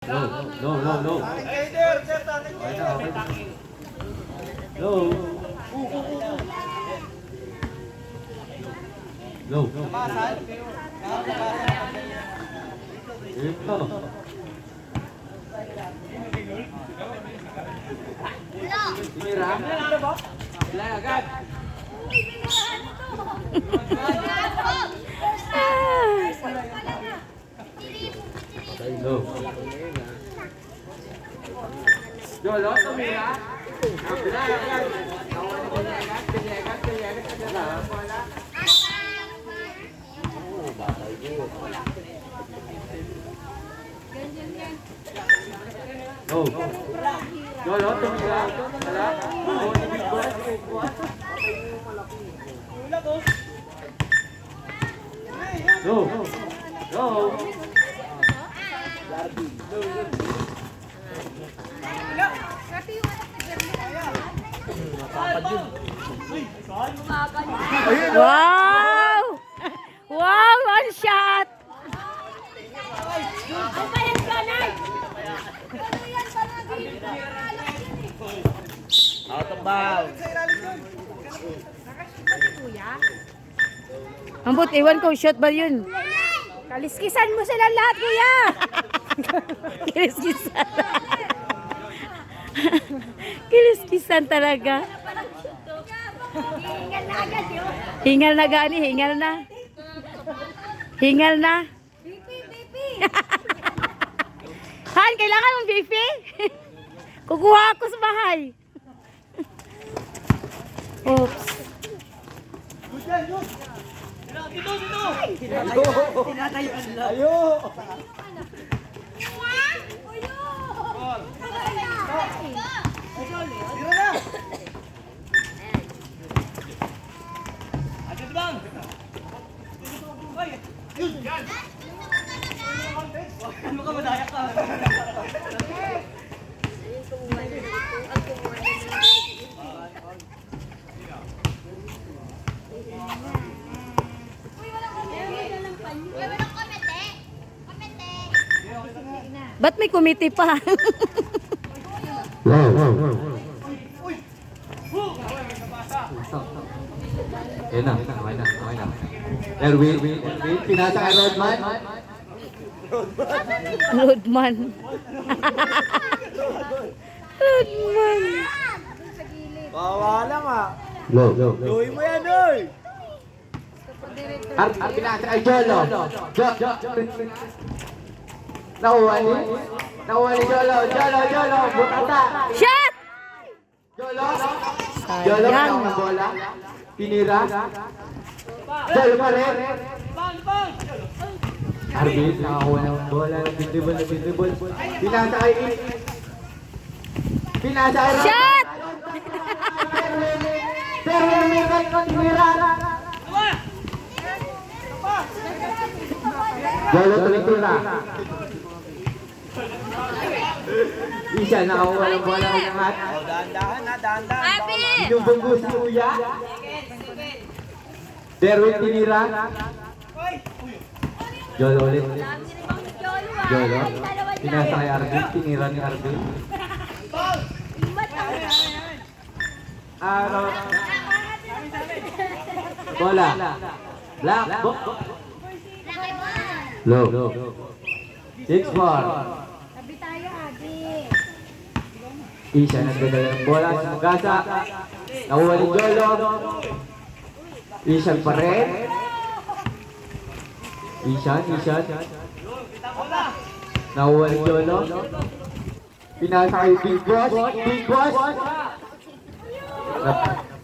No. Jolo, tumira. Bila agad. Kawan ko na agad, pinyegan ka dala. Wala. Oh, bakal ko. Oh. Jolo, tumira. Wala. Oh, big boss. Go. Wow! Wow, one shot! Out of bounds. Ang but, iwan ko, shot ba yun? Kaliskisan mo sila lahat, kuya! Kaliskisan. Kaliskisan talaga. Hingal na gani, hingal na. Hingal na. Han, kailangan mong bipi? Kukuha ako sa bahay. Oops. Ayo. Ba't may committee pa? Yan na. Erwin, pinasa kay Rodman. Rodman. Rodman. Bawala nga. Gawin mo yan, oy! Pinasa kay Jolo. Nakuha ni Jolo. Butata. Shot! Jolo Sayang. ang bola. Tinira. Jolo pa rin. Arbit, nakakuha ng bola. Nag-dribble. Pinasa kay Rodman. Shot! Pero lumikat ng tinira. Jolo tuloy-tula. Isa nakakuha ng bola ng angat. Dahan-dahan. Yung bunggo si Uya. Derwin tinira. Jolo ulit. Jolo. Pinasa kay Arvin. Tinira ni Arvin. Bola. Black. Low. 6-4. Tabi tayo, Adi. Isa nagdadala ng bola sa Mugasa. Nakuha ni Jolo. Isan pa rin. Isan. Nakuha ni Jolo. Pinasa kay Big Boss.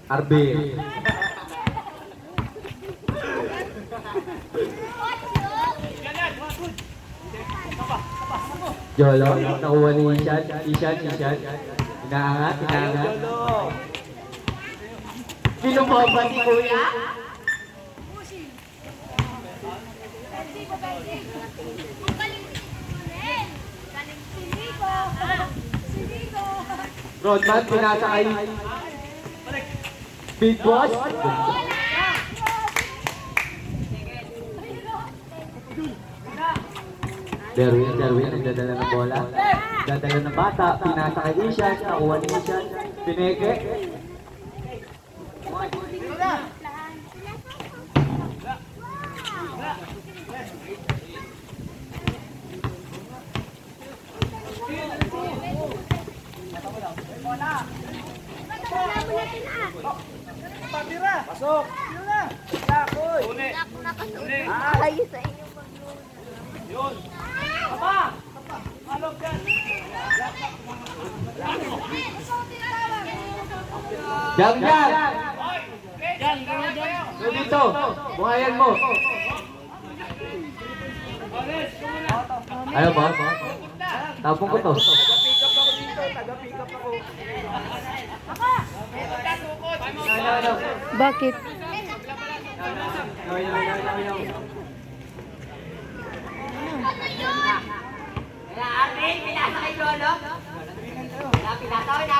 Arbe. Jolo, nakuha ni Isan. Inaangat. Pinumaba si Kuya. Rodman, pinasa kay Big Boss. Derwin, nagdadala ng bola. Dadala ng bata, pinasa kay Ishan, nakuha ni Ishan. Pineke. Pasok! Yakoy! Ay, sa inyo. Jam! So dito, buhayan mo. Ayaw ba? Tapong ko to. Taga-pick up ako dito. Taga-pick up ako. Bakit? Arvin, pinasa kay Lolo. Pinasa ko na.